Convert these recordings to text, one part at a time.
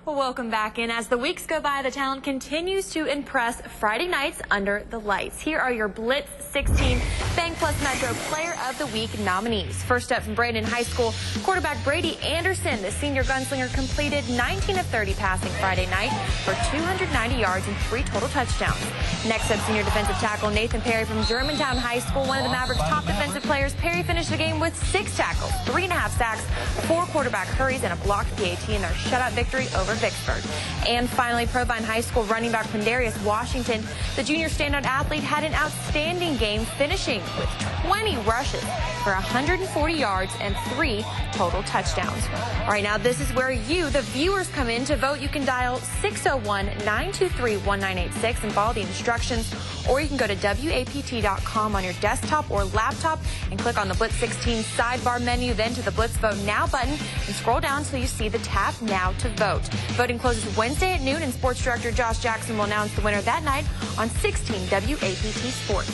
Well, welcome back in. As the weeks go by, the talent continues to impress Friday nights under the lights. Here are your Blitz 16 Bank Plus Metro Player of the Week nominees. First up from Brandon High School, quarterback Brady Anderson. The senior gunslinger completed 19 of 30 passing Friday night for 290 yards and 3 total touchdowns. Next up, senior defensive tackle Nathan Perry from Germantown High School. One of the Mavericks' top defensive players, Perry finished the game with 6 tackles, 3.5 sacks, 4 quarterback hurries, and a blocked PAT in their shutout victory over Vicksburg. And finally, Provine High School running back Quindarius Washington. The junior standout athlete had an outstanding game, finishing with 20 rushes for 140 yards and 3 total touchdowns. All right, now this is where you, the viewers, come in to vote. You can dial 601-923-1986 and follow the instructions, or you can go to WAPT.com on your desktop or laptop and click on the Blitz 16 sidebar menu, then to the Blitz Vote Now button, and scroll down until you see the tab Now to Vote. Voting closes Wednesday at noon, and Sports Director Josh Jackson will announce the winner that night on 16 WAPT Sports.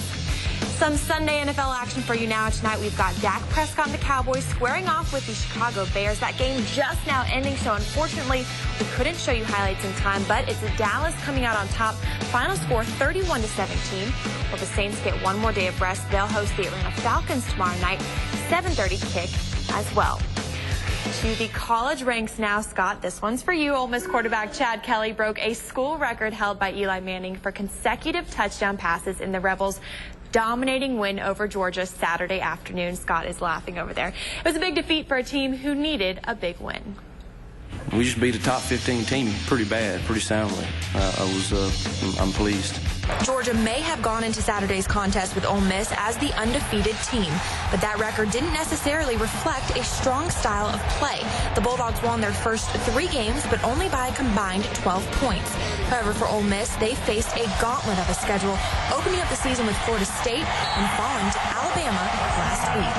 Some Sunday NFL action for you now. Tonight we've got Dak Prescott and the Cowboys squaring off with the Chicago Bears. That game just now ending, so unfortunately we couldn't show you highlights in time, but it's Dallas coming out on top. Final score 31-17. While the Saints get one more day of rest, they'll host the Atlanta Falcons tomorrow night, 7:30 kick as well. To the college ranks now, Scott. This one's for you. Ole Miss quarterback Chad Kelly broke a school record held by Eli Manning for consecutive touchdown passes in the Rebels' dominating win over Georgia Saturday afternoon. Scott is laughing over there. It was a big defeat for a team who needed a big win. We just beat a top 15 team pretty bad, pretty soundly. I'm pleased. Georgia may have gone into Saturday's contest with Ole Miss as the undefeated team, but that record didn't necessarily reflect a strong style of play. The Bulldogs won their first 3 games, but only by a combined 12 points. However, for Ole Miss, they faced a gauntlet of a schedule, opening up the season with Florida State and falling to Alabama last week.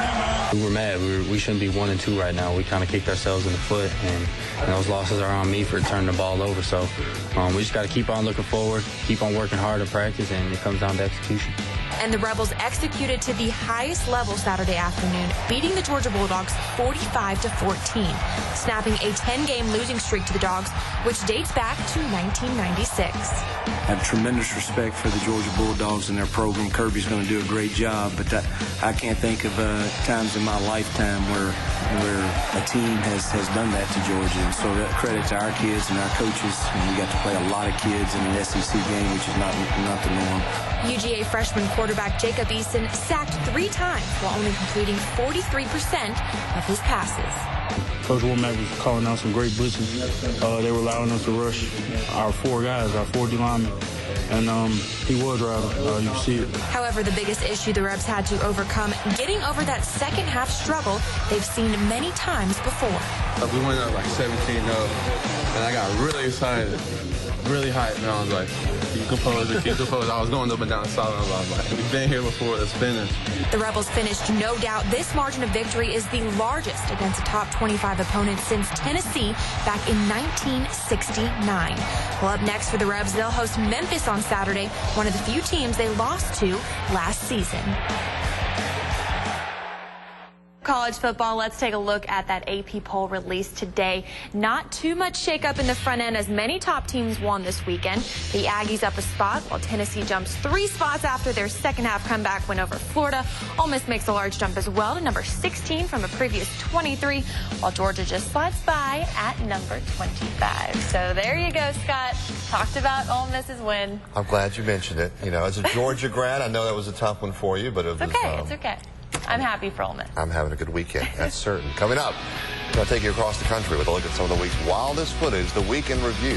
We were mad. We shouldn't be 1-2 right now. We kind of kicked ourselves in the foot, and those losses are on me for turning the ball over. So we just got to keep on looking forward, keep on working hard in practice, and it comes down to execution. And the Rebels executed to the highest level Saturday afternoon, beating the Georgia Bulldogs 45-14, snapping a 10-game losing streak to the Dogs, which dates back to 1996. I have tremendous respect for the Georgia Bulldogs and their program. Kirby's going to do a great job, but I can't think of times in my lifetime where a team has done that to Georgia. And so that credit to our kids and our coaches. And we got to play a lot of kids in an SEC game, which is not the norm. UGA freshman quarterback Jacob Eason sacked 3 times while only completing 43% of his passes. Coach Womack was calling out some great blitzes. They were allowing us to rush our 4 guys, our 4 D linemen. And he was riding. You can see it. However, the biggest issue the Rebs had to overcome, getting over that second half struggle they've seen many times before. We went up like 17-0, and I got really excited, really hyped, and I was like, keep composed. I was going up and down the sideline. I was like, we've been here before, let's finish. The Rebels finished, no doubt. This margin of victory is the largest against a top 25 opponent since Tennessee back in 1969. Well, up next for the Rebs, they'll host Memphis on Saturday, one of the few teams they lost to last season. College football, let's take a look at that AP poll released today. Not too much shakeup in the front end as many top teams won this weekend. The Aggies up a spot while Tennessee jumps 3 spots after their second half comeback win over Florida. Ole Miss makes a large jump as well to number 16 from a previous 23, while Georgia just slides by at number 25. So there you go, Scott. Talked about Ole Miss's win. I'm glad you mentioned it. You know, as a Georgia grad, I know that was a tough one for you, but it was okay. It's okay. I'm happy for Ole Miss. I'm having a good weekend, that's certain. Coming up, I'm going to take you across the country with a look at some of the week's wildest footage, the Weekend Review.